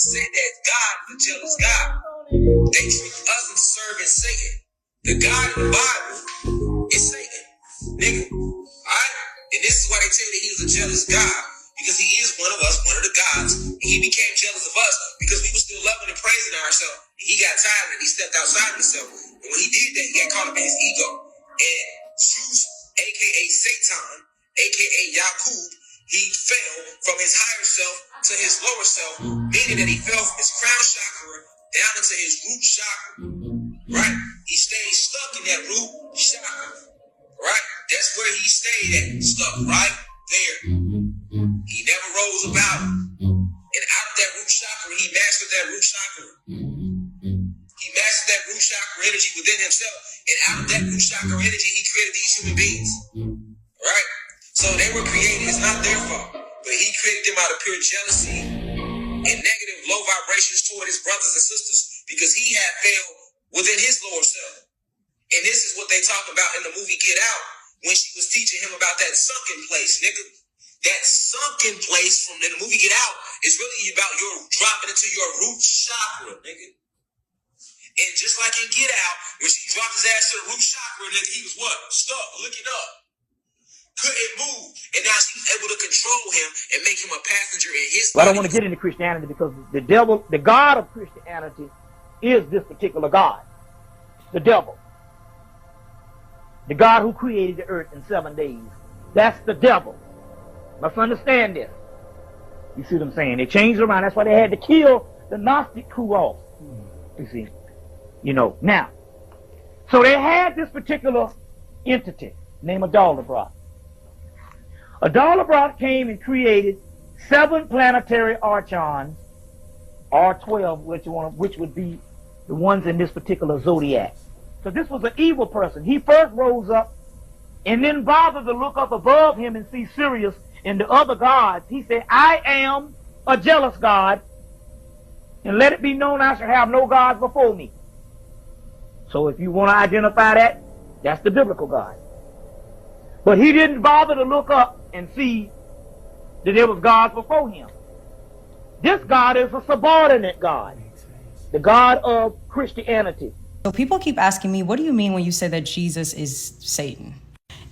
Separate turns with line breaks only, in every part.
said that God is a jealous God. They treat us as serving Satan. The God in the Bible is Satan, nigga. Alright? And this is why they tell you that he was a jealous God. Because he is one of us, one of the gods. And he became jealous of us because we were still loving and praising ourselves. And he got tired and he stepped outside himself. And when he did that, he got caught up in his ego. And Zeus, aka Satan, aka Yakub, he fell from his higher self to his lower self, meaning that he fell from his crown chakra down into his root chakra. Right? He stayed stuck in that root chakra. Right? That's where he stayed at, stuck right there. He never rose about it. And out of that root chakra, he mastered that root chakra. He mastered that root chakra energy within himself. And out of that root chakra energy, he created these human beings. Right? So they were created. It's not their fault. But he created them out of pure jealousy and negative low vibrations toward his brothers and sisters because he had failed within his lower self. And this is what they talk about in the movie Get Out when she was teaching him about that sunken place, nigga. That sunken place from the movie Get Out is really about your dropping into your root chakra, nigga. And just like in Get Out, when she dropped his ass to the root chakra, nigga, he was what? Stuck, looking up. Couldn't move. And now she's able to control him and make him a passenger in his
Well, I don't want to get into Christianity because the devil, the God of Christianity, is this particular God. The devil. The God who created the earth in 7 days. That's the devil. Must understand this. You see what I'm saying? They changed around. That's why they had to kill the Gnostic crew off. You see? You know. Now, so they had this particular entity named Adalabra. Adalabra came and created 7 planetary archons, R12, which would be the ones in this particular zodiac. So this was an evil person. He first rose up and then bothered to look up above him and see Sirius and the other gods. He said, I am a jealous God, and let it be known I shall have no gods before me. So if you want to identify that, that's the biblical God. But he didn't bother to look up and see that there was gods before him. This God is a subordinate God, the God of Christianity.
So people keep asking me, what do you mean when you say that Jesus is Satan?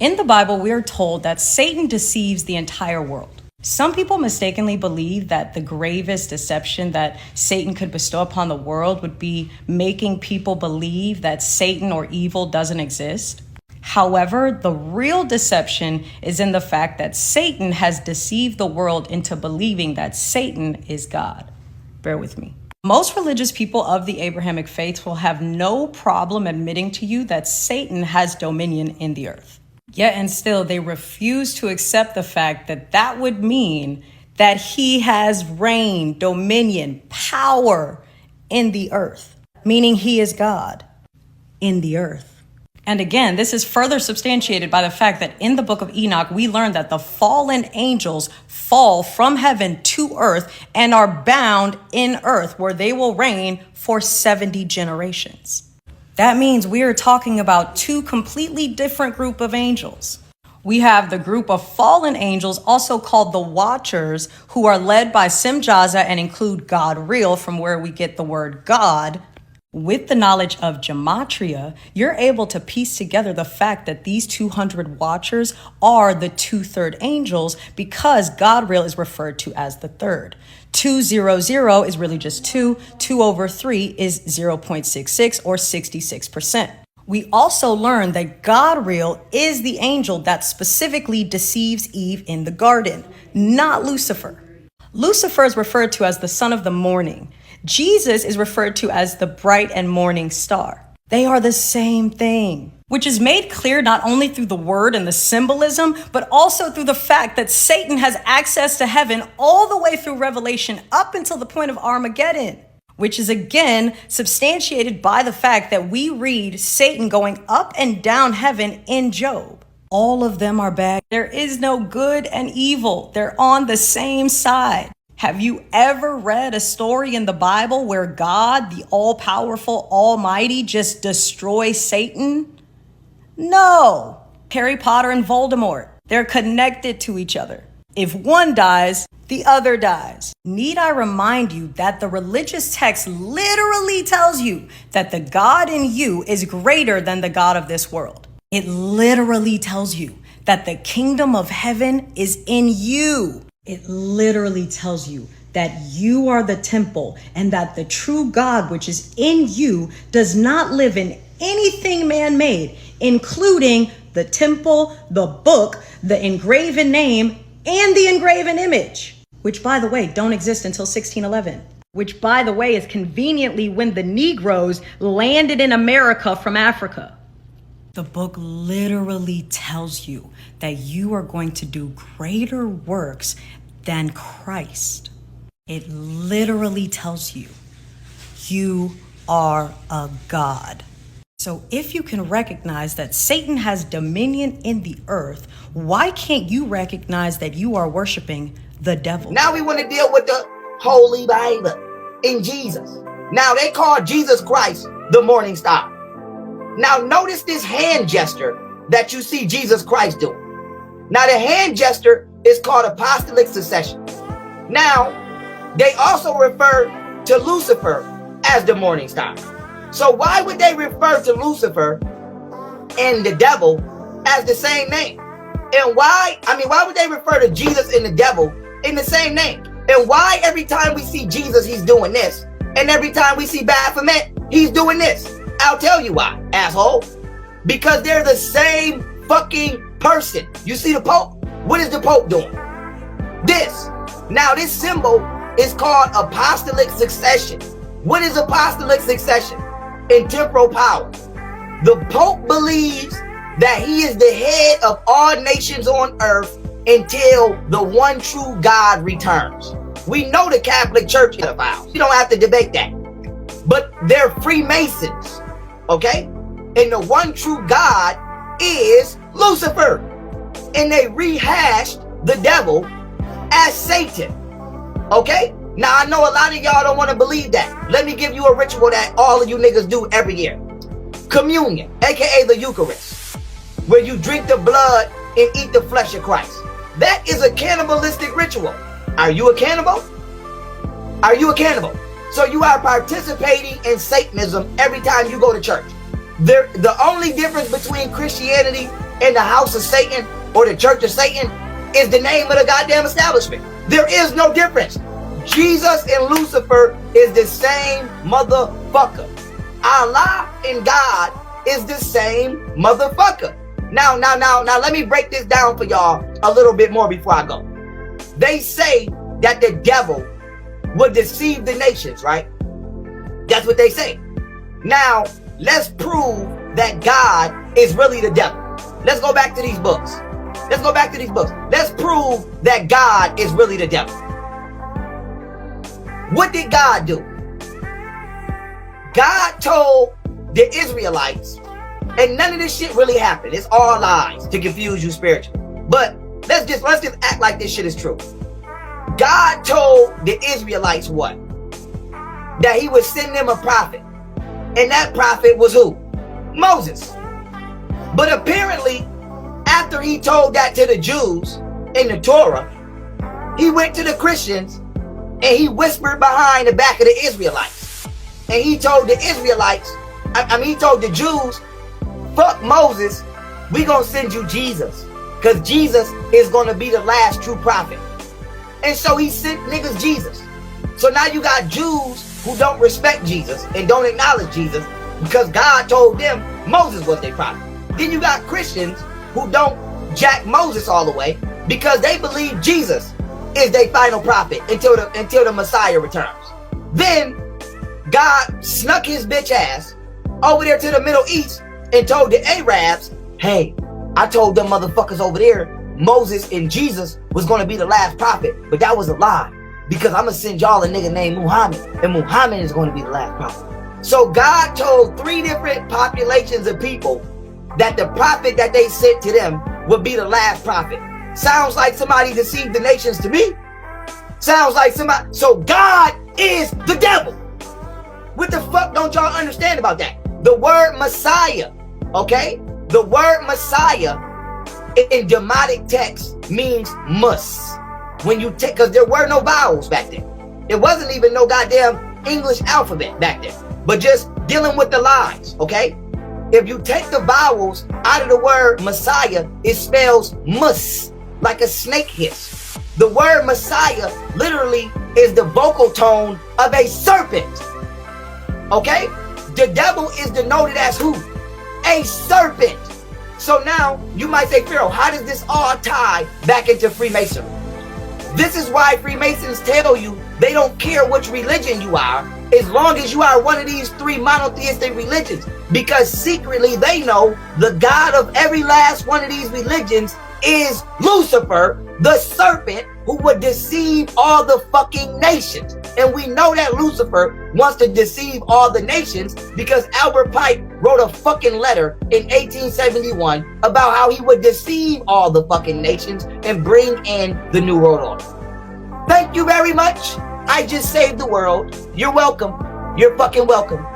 In the Bible, we are told that Satan deceives the entire world. Some people mistakenly believe that the gravest deception that Satan could bestow upon the world would be making people believe that Satan or evil doesn't exist. However, the real deception is in the fact that Satan has deceived the world into believing that Satan is God. Bear with me. Most religious people of the Abrahamic faith will have no problem admitting to you that Satan has dominion in the earth. Yet and still, they refuse to accept the fact that that would mean that he has reign, dominion, power in the earth, meaning he is God in the earth. And again, this is further substantiated by the fact that in the book of Enoch, we learn that the fallen angels fall from heaven to earth and are bound in earth, where they will reign for 70 generations. That means we are talking about 2 completely different group of angels. We have the group of fallen angels, also called the Watchers, who are led by Simjaza and include God Real, from where we get the word God. With the knowledge of gematria, you're able to piece together the fact that these 200 Watchers are the 2/3 angels, because God Real is referred to as the third. 200 is really just 2. 2 over 3 is 0.66 or 66%. We also learned that God Real is the angel that specifically deceives Eve in the garden, not Lucifer. Lucifer is referred to as the son of the morning. Jesus is referred to as the bright and morning star. They are the same thing, which is made clear not only through the word and the symbolism, but also through the fact that Satan has access to heaven all the way through Revelation up until the point of Armageddon, which is again substantiated by the fact that we read Satan going up and down heaven in Job. All of them are bad. There is no good and evil. They're on the same side. Have you ever read a story in the Bible where God, the all-powerful, almighty, just destroys Satan? No. Harry Potter and Voldemort, they're connected to each other. If one dies, the other dies. Need I remind you that the religious text literally tells you that the God in you is greater than the God of this world. It literally tells you that the kingdom of heaven is in you. It literally tells you that you are the temple and that the true God, which is in you, does not live in anything man-made, including the temple, the book, the engraven name, and the engraven image, which, by the way, don't exist until 1611, which, by the way, is conveniently when the Negroes landed in America from Africa. The book literally tells you that you are going to do greater works than Christ. It literally tells you you are a god. So if you can recognize that Satan has dominion in the earth, why can't you recognize that you are worshiping the devil?
Now we want to deal with the Holy Bible in Jesus. Now they call Jesus Christ the morning star. Now notice this hand gesture that you see Jesus Christ doing. Now the hand gesture is called apostolic succession. Now they also refer to Lucifer as the morning star. So why would they refer to Lucifer and the devil as the same name? And why would they refer to Jesus and the devil in the same name? And why every time we see Jesus, he's doing this? And every time we see Baphomet, he's doing this? I'll tell you why, asshole. Because they're the same fucking person. You see the Pope? What is the Pope doing? This. Now this symbol is called apostolic succession. What is apostolic succession? In temporal power. The Pope believes that he is the head of all nations on earth until the one true God returns. We know the Catholic Church is a vow. You don't have to debate that. But they're Freemasons, okay? And the one true God is Lucifer. And they rehashed the devil as Satan, okay? Now, I know a lot of y'all don't want to believe that. Let me give you a ritual that all of you niggas do every year. Communion, aka the Eucharist, where you drink the blood and eat the flesh of Christ. That is a cannibalistic ritual. Are you a cannibal? Are you a cannibal? So you are participating in Satanism every time you go to church. The only difference between Christianity and the house of Satan or the church of Satan is the name of the goddamn establishment. There is no difference. Jesus and Lucifer is the same motherfucker. Allah and God is the same motherfucker. Now, let me break this down for y'all a little bit more before I go. They say that the devil would deceive the nations, right? That's what they say. Now, let's prove that God is really the devil. Let's go back to these books. Let's prove that God is really the devil. What did God do? God told the Israelites, and none of this shit really happened. It's all lies to confuse you spiritually. But let's just act like this shit is true. God told the Israelites what? That he would send them a prophet. And that prophet was who? Moses. But apparently, after he told that to the Jews in the Torah, he went to the Christians and he whispered behind the back of the Israelites. And he told the Israelites, he told the Jews, fuck Moses, we gonna send you Jesus. Because Jesus is gonna be the last true prophet. And so he sent niggas Jesus. So now you got Jews who don't respect Jesus and don't acknowledge Jesus because God told them Moses was their prophet. Then you got Christians who don't jack Moses all the way because they believe Jesus is their final prophet until the Messiah returns. Then God snuck his bitch ass over there to the Middle East and told the Arabs, hey, I told them motherfuckers over there Moses and Jesus was going to be the last prophet, but that was a lie because I'm going to send y'all a nigga named Muhammad, and Muhammad is going to be the last prophet. So God told 3 different populations of people that the prophet that they sent to them would be the last prophet. Sounds like somebody deceived the nations to me. Sounds like somebody. So God is the devil. What the fuck don't y'all understand about that? The word Messiah, okay? The word Messiah in Demotic text means mus. when you take, because there were no vowels back then. There wasn't even no goddamn English alphabet back then, but just dealing with the lines, okay? If you take the vowels out of the word Messiah, it spells mus, like a snake hiss. The word Messiah literally is the vocal tone of a serpent, okay? The devil is denoted as who? A serpent. So now you might say, Pharaoh, how does this all tie back into Freemasonry? This is why Freemasons tell you they don't care which religion you are, as long as you are one of these three monotheistic religions, because secretly they know the God of every last one of these religions is Lucifer, the serpent who would deceive all the fucking nations. And we know that Lucifer wants to deceive all the nations because Albert Pike wrote a fucking letter in 1871 about how he would deceive all the fucking nations and bring in the New World Order. Thank you very much. I just saved the world. You're welcome. You're fucking welcome.